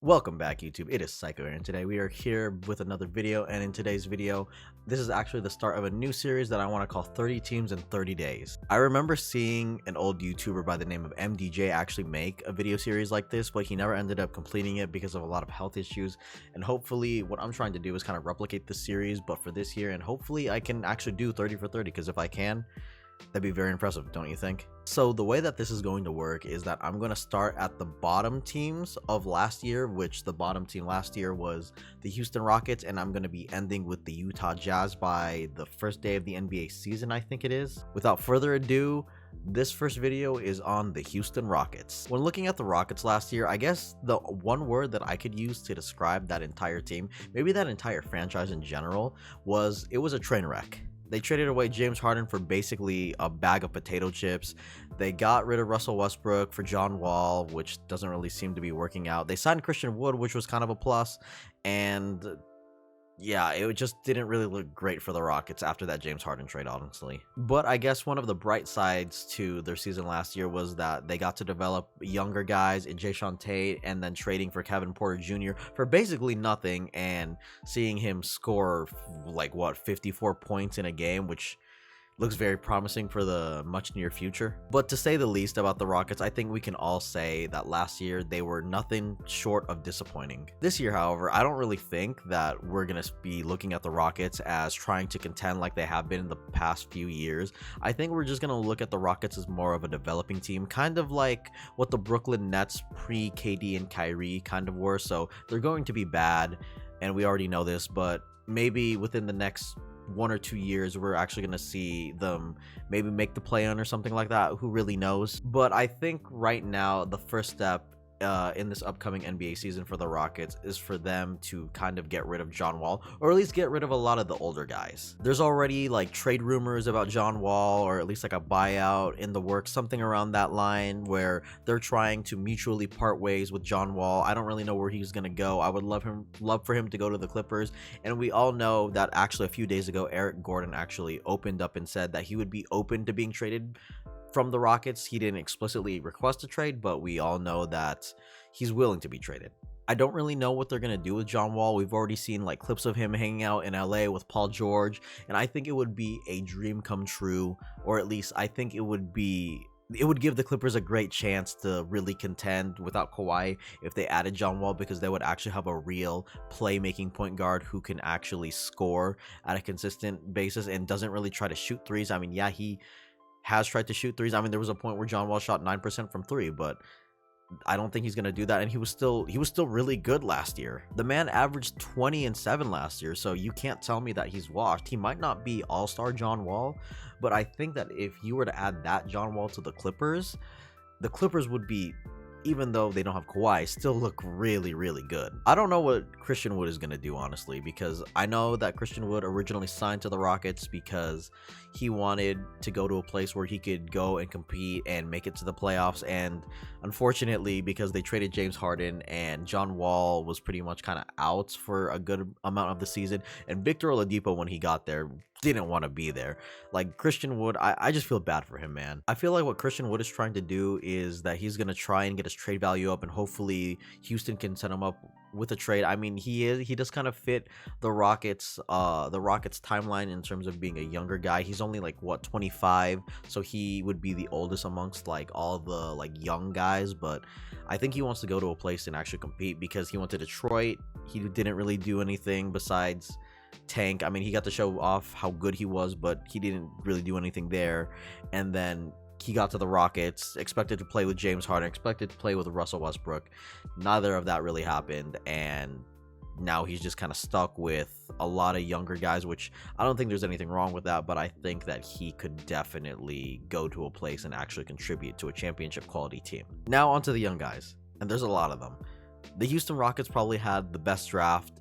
Welcome back, YouTube. It is Saiko here, and today we are here with another video. And in today's video, this is actually the start of a new series that I want to call 30 Teams in 30 Days. I remember seeing an old YouTuber by the name of MDJ actually make a video series like this, but he never ended up completing it because of a lot of health issues. And hopefully what I'm trying to do is kind of replicate this series, but for this year, and hopefully I can actually do 30 for 30, because if I can, that'd be very impressive, don't you think? So the way that this is going to work is that I'm going to start at the bottom teams of last year, which the bottom team last year was the Houston Rockets, and I'm going to be ending with the Utah Jazz by the first day of the NBA season, I think it is. Without further ado, this first video is on the Houston Rockets. When looking at the Rockets last year, I guess the one word that I could use to describe that entire team, maybe that entire franchise in general, was it was a train wreck. They traded away James Harden for basically a bag of potato chips. They got rid of Russell Westbrook for John Wall, which doesn't really seem to be working out. They signed Christian Wood, which was kind of a plus. And yeah, it just didn't really look great for the Rockets after that James Harden trade, honestly. But I guess one of the bright sides to their season last year was that they got to develop younger guys in Jae'Sean Tate, and then trading for Kevin Porter Jr. for basically nothing, and seeing him score like 54 points in a game, which looks very promising for the much near future. But to say the least about the Rockets, I think we can all say that last year they were nothing short of disappointing. This year, however, I don't really think that we're going to be looking at the Rockets as trying to contend like they have been in the past few years. I think we're just going to look at the Rockets as more of a developing team, kind of like what the Brooklyn Nets pre-KD and Kyrie kind of were. So they're going to be bad, and we already know this, but maybe within the next 1 or 2 years we're actually going to see them maybe make the play-in or something like that. Who really knows? But I think right now the first step in this upcoming NBA season for the Rockets is for them to kind of get rid of John Wall, or at least get rid of a lot of the older guys. There's already like trade rumors about John Wall, or at least like a buyout in the works, something around that line, where they're trying to mutually part ways with John Wall. I don't really know where he's gonna go. I would love for him to go to the Clippers. And we all know that actually a few days ago Eric Gordon actually opened up and said that he would be open to being traded from the Rockets. He didn't explicitly request a trade, but we all know that he's willing to be traded. I don't really know what they're going to do with John Wall. We've already seen like clips of him hanging out in LA with Paul George, and I think it would be a dream come true, or at least I think it would give the Clippers a great chance to really contend without Kawhi if they added John Wall, because they would actually have a real playmaking point guard who can actually score at a consistent basis and doesn't really try to shoot threes. I mean, yeah, he has tried to shoot threes. I mean, there was a point where John Wall shot 9% from three, but I don't think he's going to do that. And he was still really good last year. The man averaged 20 and 7 last year, so you can't tell me that he's washed. He might not be all-star John Wall, but I think that if you were to add that John Wall to the Clippers would be, even though they don't have Kawhi, still look really, really good. I don't know what Christian Wood is going to do, honestly, because I know that Christian Wood originally signed to the Rockets because he wanted to go to a place where he could go and compete and make it to the playoffs. And unfortunately, because they traded James Harden and John Wall was pretty much kind of out for a good amount of the season, and Victor Oladipo, when he got there, didn't want to be there. Like Christian Wood, I just feel bad for him, man. I feel like what Christian Wood is trying to do is that he's going to try and get his trade value up, and hopefully Houston can set him up with a trade. I mean, he does kind of fit the Rockets timeline in terms of being a younger guy. He's only like 25, so he would be the oldest amongst like all the like young guys. But I think he wants to go to a place and actually compete, because he went to Detroit. He didn't really do anything besides tank. I mean, he got to show off how good he was, but he didn't really do anything there. And then he got to the Rockets, expected to play with James Harden, expected to play with Russell Westbrook. Neither of that really happened, and now he's just kind of stuck with a lot of younger guys, which I don't think there's anything wrong with that, but I think that he could definitely go to a place and actually contribute to a championship quality team. Now onto the young guys, and there's a lot of them. The Houston Rockets probably had the best draft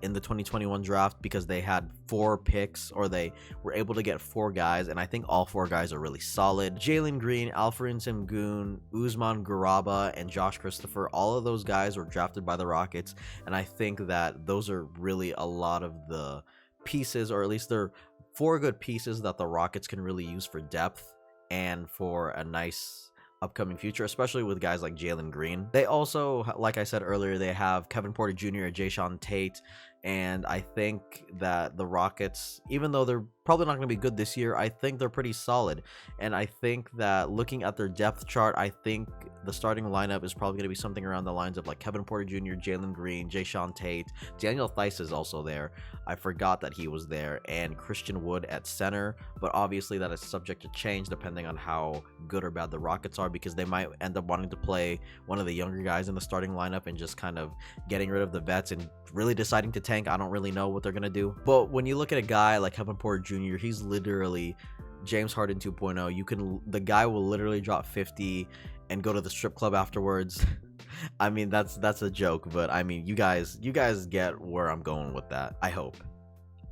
in the 2021 draft, because they had 4 picks, or they were able to get 4 guys, and I think all 4 guys are really solid. Jalen Green, Alperen Sengun, Usman Garuba, and Josh Christopher, all of those guys were drafted by the Rockets, and I think that those are really a lot of the pieces, or at least they're 4 good pieces that the Rockets can really use for depth and for a nice upcoming future, especially with guys like Jalen Green. They also, like I said earlier, they have Kevin Porter Jr., Jayshawn Tate, and I think that the Rockets, even though they're probably not going to be good this year, I think they're pretty solid. And I think that looking at their depth chart, I think the starting lineup is probably going to be something around the lines of like Kevin Porter Jr., Jalen Green, Jayshawn Tate, Daniel Theis is also there. I forgot that he was there, and Christian Wood at center. But obviously that is subject to change depending on how good or bad the Rockets are, because they might end up wanting to play one of the younger guys in the starting lineup and just kind of getting rid of the vets and really deciding to tank. I don't really know what they're going to do. But when you look at a guy like Kevin Porter Jr., he's literally James Harden 2.0. The guy will literally drop 50 and go to the strip club afterwards. I mean, that's a joke, but I mean, you guys get where I'm going with that, I hope.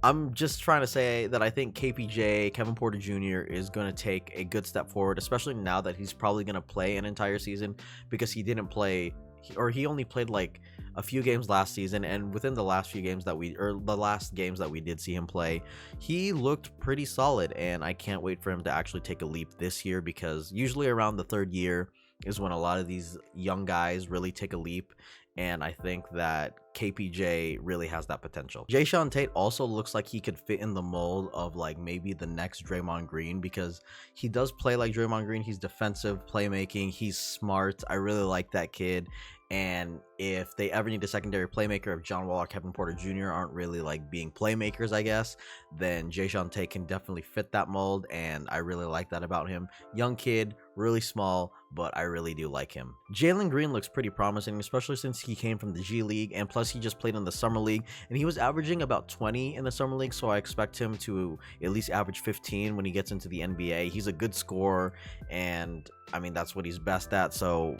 I'm just trying to say that I think KPJ, Kevin Porter Jr., is going to take a good step forward, especially now that he's probably going to play an entire season, because he didn't play, or he only played like a few games last season, and within the last few games that the last games that we did see him play, he looked pretty solid, and I can't wait for him to actually take a leap this year, because usually around the third year is when a lot of these young guys really take a leap, and I think that KPJ really has that potential. Jayshawn Tate also looks like he could fit in the mold of like maybe the next Draymond Green, because he does play like Draymond Green. He's defensive, playmaking, he's smart. I really like that kid. And if they ever need a secondary playmaker, if John Wall or Kevin Porter Jr. aren't really like being playmakers, I guess, then Jayshawn Tate can definitely fit that mold, and I really like that about him. Young kid, really small, but I really do like him. Jalen Green looks pretty promising, especially since he came from the G League, and plus he just played in the Summer League, and he was averaging about 20 in the Summer League, so I expect him to at least average 15 when he gets into the NBA. He's a good scorer, and I mean, that's what he's best at, so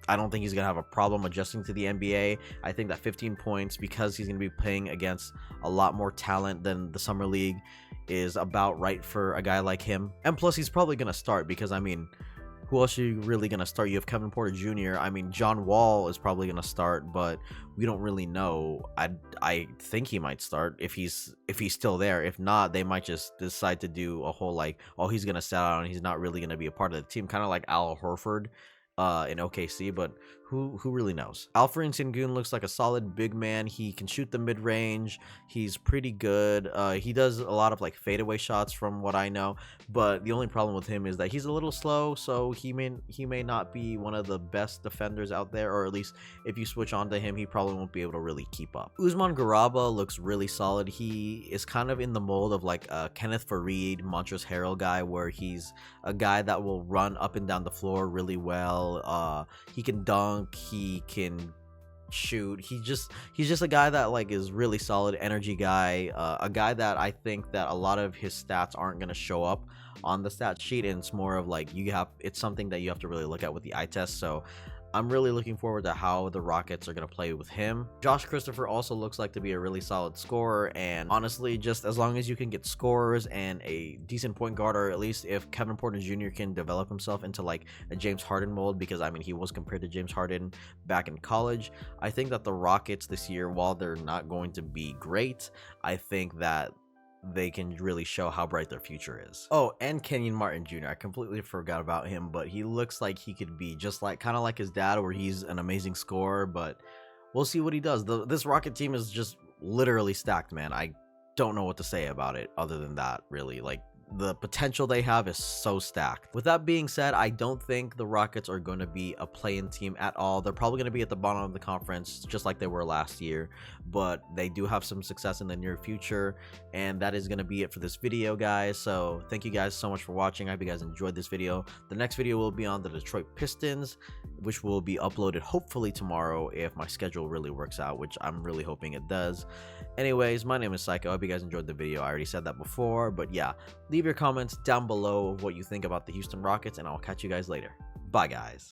I don't think he's going to have a problem adjusting to the NBA. I think that 15 points, because he's going to be playing against a lot more talent than the Summer League, is about right for a guy like him. And plus, he's probably going to start, because, I mean, who else are you really going to start? You have Kevin Porter Jr. I mean, John Wall is probably going to start, but we don't really know. I think he might start if he's still there. If not, they might just decide to do a whole like, oh, he's going to sit out and he's not really going to be a part of the team, kind of like Al Horford in OKC, but who really knows? Alfred Sengun looks like a solid big man. He can shoot the mid-range. He's pretty good. He does a lot of like fadeaway shots from what I know, but the only problem with him is that he's a little slow, so he may not be one of the best defenders out there, or at least if you switch on to him, he probably won't be able to really keep up. Usman Garaba looks really solid. He is kind of in the mold of like a Kenneth Faried, Montrezl Harrell guy, where he's a guy that will run up and down the floor really well. He can dunk, he can shoot. He's just a guy that like is really solid energy guy, a guy that I think that a lot of his stats aren't going to show up on the stat sheet, and it's more of like it's something that you have to really look at with the eye test. So I'm really looking forward to how the Rockets are going to play with him. Josh Christopher also looks like to be a really solid scorer, and honestly, just as long as you can get scorers and a decent point guard, or at least if Kevin Porter Jr. can develop himself into like a James Harden mold, because I mean, he was compared to James Harden back in college, I think that the Rockets this year, while they're not going to be great, I think that they can really show how bright their future is. Oh, and Kenyon Martin Jr. I completely forgot about him, but he looks like he could be just like kind of like his dad, where he's an amazing scorer, but we'll see what he does. This Rocket team is just literally stacked, man. I don't know what to say about it other than that, really. Like, the potential they have is so stacked. With that being said, I don't think the Rockets are going to be a play-in team at all. They're probably going to be at the bottom of the conference, just like they were last year, but they do have some success in the near future, and that is going to be it for this video, guys. So thank you guys so much for watching. I hope you guys enjoyed this video. The next video will be on the Detroit Pistons, which will be uploaded hopefully tomorrow if my schedule really works out, which I'm really hoping it does. Anyways, my name is Saiko. I hope you guys enjoyed the video. I already said that before, but yeah, leave your comments down below of what you think about the Houston Rockets, and I'll catch you guys later. Bye, guys.